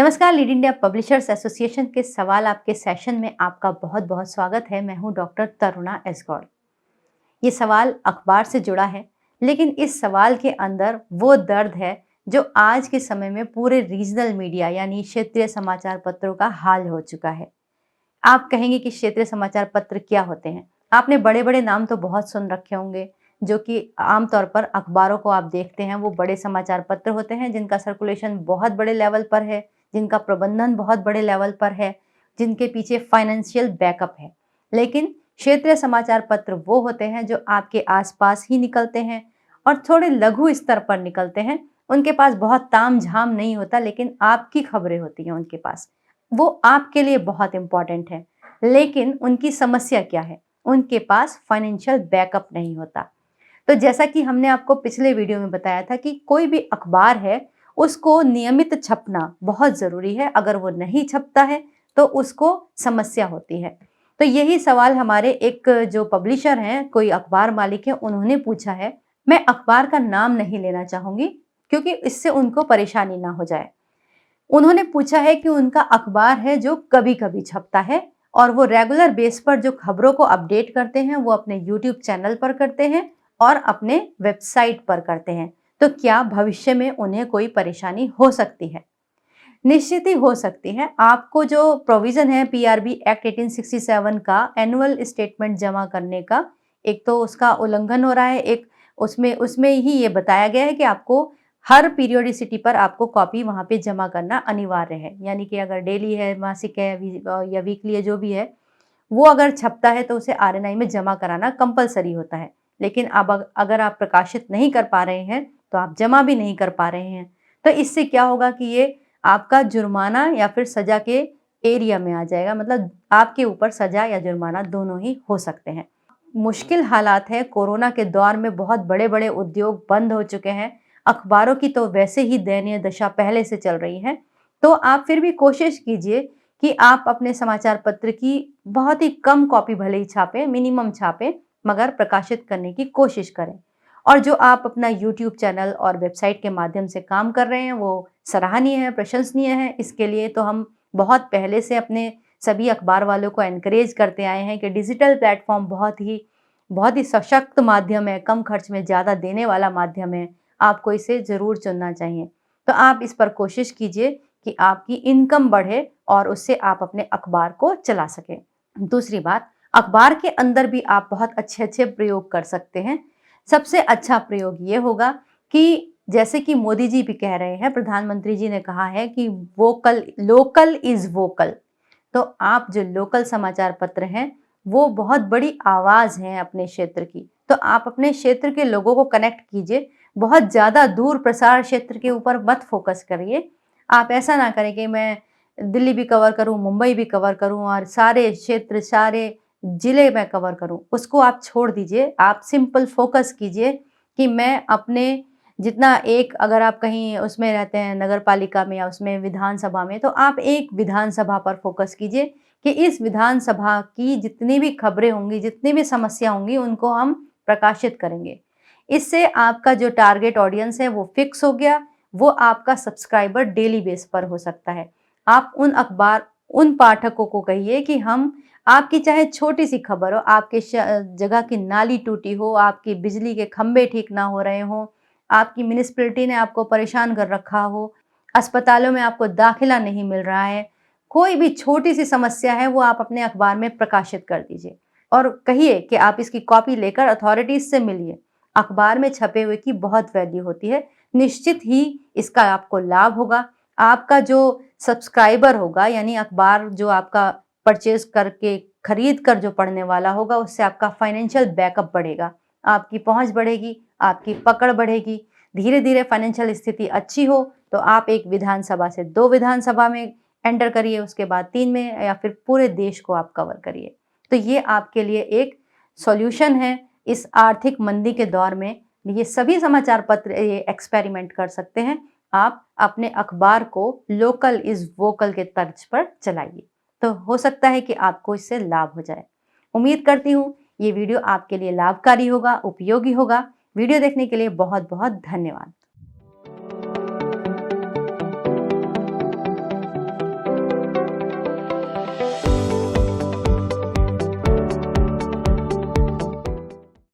नमस्कार, lead India publishers association के सवाल आपके सेशन में आपका बहुत बहुत स्वागत है। मैं हूं डॉक्टर तरुणा एस गौर। ये सवाल अखबार से जुड़ा है, लेकिन इस सवाल के अंदर वो दर्द है जो आज के समय में पूरे रीजनल मीडिया यानी क्षेत्रीय समाचार पत्रों का हाल हो चुका है। आप कहेंगे कि क्षेत्रीय समाचार पत्र क्या होते हैं? आपने बड़े बड़े नाम तो बहुत सुन रखे होंगे, जो कि आमतौर पर अखबारों को आप देखते हैं वो बड़े समाचार पत्र होते हैं जिनका सर्कुलेशन बहुत बड़े लेवल पर है, जिनका प्रबंधन बहुत बड़े लेवल पर है, जिनके पीछे फाइनेंशियल बैकअप है। लेकिन क्षेत्रीय समाचार पत्र वो होते हैं जो आपके आसपास ही निकलते हैं और थोड़े लघु स्तर पर निकलते हैं। उनके पास बहुत ताम झाम नहीं होता, लेकिन आपकी खबरें होती हैं उनके पास। वो आपके लिए बहुत इंपॉर्टेंट है, लेकिन उनकी समस्या क्या है? उनके पास फाइनेंशियल बैकअप नहीं होता। तो जैसा कि हमने आपको पिछले वीडियो में बताया था कि कोई भी अखबार है उसको नियमित छपना बहुत ज़रूरी है। अगर वो नहीं छपता है तो उसको समस्या होती है। तो यही सवाल हमारे एक जो पब्लिशर हैं, कोई अखबार मालिक है, उन्होंने पूछा है। मैं अखबार का नाम नहीं लेना चाहूँगी क्योंकि इससे उनको परेशानी ना हो जाए। उन्होंने पूछा है कि उनका अखबार है जो कभी-कभी छपता है और वो रेगुलर बेस पर जो खबरों को अपडेट करते हैं वो अपने यूट्यूब चैनल पर करते हैं और अपने वेबसाइट पर करते हैं। तो क्या भविष्य में उन्हें कोई परेशानी हो सकती है? निश्चित ही हो सकती है। आपको जो प्रोविजन है पीआरबी एक्ट 1867 का एनुअल स्टेटमेंट जमा करने का, एक तो उसका उल्लंघन हो रहा है। एक उसमें उसमें ही ये बताया गया है कि आपको हर पीरियोडिसिटी पर आपको कॉपी वहाँ पे जमा करना अनिवार्य है। यानी कि अगर डेली है, मासिक है, या वीकली है, जो भी है, वो अगर छपता है तो उसे आरएनआई में जमा कराना कंपलसरी होता है। लेकिन अब अगर आप प्रकाशित नहीं कर पा रहे हैं तो आप जमा भी नहीं कर पा रहे हैं। तो इससे क्या होगा कि ये आपका जुर्माना या फिर सजा के एरिया में आ जाएगा। मतलब आपके ऊपर सजा या जुर्माना दोनों ही हो सकते हैं। मुश्किल हालात है। कोरोना के दौर में बहुत बड़े बड़े उद्योग बंद हो चुके हैं। अखबारों की तो वैसे ही दयनीय दशा पहले से चल रही है। तो आप फिर भी कोशिश कीजिए कि आप अपने समाचार पत्र की बहुत ही कम कॉपी भले ही छापें, मिनिमम छापें, मगर प्रकाशित करने की कोशिश करें। और जो आप अपना यूट्यूब चैनल और वेबसाइट के माध्यम से काम कर रहे हैं वो सराहनीय है, प्रशंसनीय है। इसके लिए तो हम बहुत पहले से अपने सभी अखबार वालों को एनकरेज करते आए हैं कि डिजिटल प्लेटफॉर्म बहुत ही सशक्त माध्यम है, कम खर्च में ज़्यादा देने वाला माध्यम है। आपको इसे ज़रूर चुनना चाहिए। तो आप इस पर कोशिश कीजिए कि आपकी इनकम बढ़े और उससे आप अपने अखबार को चला सकें। दूसरी बात, अखबार के अंदर भी आप बहुत अच्छे-अच्छे प्रयोग कर सकते हैं। सबसे अच्छा प्रयोग ये होगा कि जैसे कि मोदी जी भी कह रहे हैं, प्रधानमंत्री जी ने कहा है कि वोकल लोकल इज़ वोकल। तो आप जो लोकल समाचार पत्र हैं, वो बहुत बड़ी आवाज़ हैं अपने क्षेत्र की। तो आप अपने क्षेत्र के लोगों को कनेक्ट कीजिए। बहुत ज़्यादा दूर प्रसार क्षेत्र के ऊपर मत फोकस करिए। आप ऐसा ना करें कि मैं दिल्ली भी कवर करूँ, मुंबई भी कवर करूँ और सारे क्षेत्र, सारे ज़िले मैं कवर करूँ। उसको आप छोड़ दीजिए। आप सिंपल फोकस कीजिए कि मैं अपने जितना एक, अगर आप कहीं उसमें रहते हैं नगर पालिका में या उसमें विधानसभा में, तो आप एक विधानसभा पर फोकस कीजिए कि इस विधानसभा की जितनी भी खबरें होंगी, जितनी भी समस्या होंगी, उनको हम प्रकाशित करेंगे। इससे आपका जो टारगेट ऑडियंस है वो फिक्स हो गया। वो आपका सब्सक्राइबर डेली बेस पर हो सकता है। आप उन पाठकों को कहिए कि हम आपकी चाहे छोटी सी खबर हो, आपके जगह की नाली टूटी हो, आपकी बिजली के खंभे ठीक ना हो रहे हों, आपकी म्युनिसिपैलिटी ने आपको परेशान कर रखा हो, अस्पतालों में आपको दाखिला नहीं मिल रहा है, कोई भी छोटी सी समस्या है वो आप अपने अखबार में प्रकाशित कर दीजिए और कहिए कि आप इसकी कॉपी लेकर अथॉरिटीज से मिलिए। अखबार में छपे हुए की बहुत वैल्यू होती है। निश्चित ही इसका आपको लाभ होगा। आपका जो सब्सक्राइबर होगा, यानी अखबार जो आपका परचेज करके खरीद कर जो पढ़ने वाला होगा, उससे आपका फाइनेंशियल बैकअप बढ़ेगा, आपकी पहुंच बढ़ेगी, आपकी पकड़ बढ़ेगी। धीरे धीरे फाइनेंशियल स्थिति अच्छी हो तो आप एक विधानसभा से 2 विधानसभा में एंटर करिए, उसके बाद 3 में, या फिर पूरे देश को आप कवर करिए। तो ये आपके लिए एक सॉल्यूशन है। इस आर्थिक मंदी के दौर में ये सभी समाचार पत्र ये एक्सपेरिमेंट कर सकते हैं। आप अपने अखबार को लोकल इज़ वोकल के तर्ज पर चलाइए, तो हो सकता है कि आपको इससे लाभ हो जाए। उम्मीद करती हूँ ये वीडियो आपके लिए लाभकारी होगा, उपयोगी होगा। वीडियो देखने के लिए बहुत बहुत धन्यवाद।